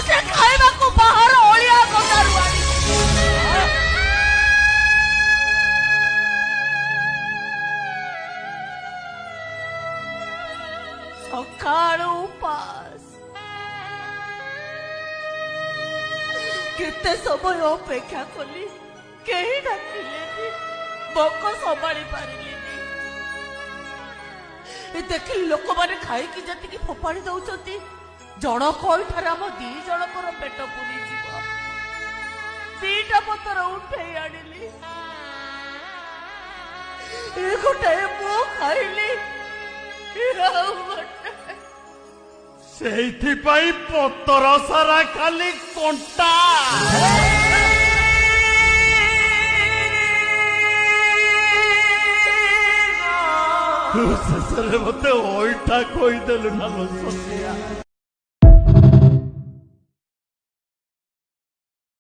से खाइबा को बाहर ओलिया गदारू आनी सकाळू उपास केते समय अपेक्षा कली केही डाकिले भोक संभाली पारिले देखिली लोक मैंने खाई जति फोपाड़ी दौरान जन कईठार आम दी जनकर पेट पूरी जीव दीटा पतर उठे आनिली गोटे मु खाइली से पतर सारा खाली कंटा तू शेष मत ओइठा कहीदेलु ना।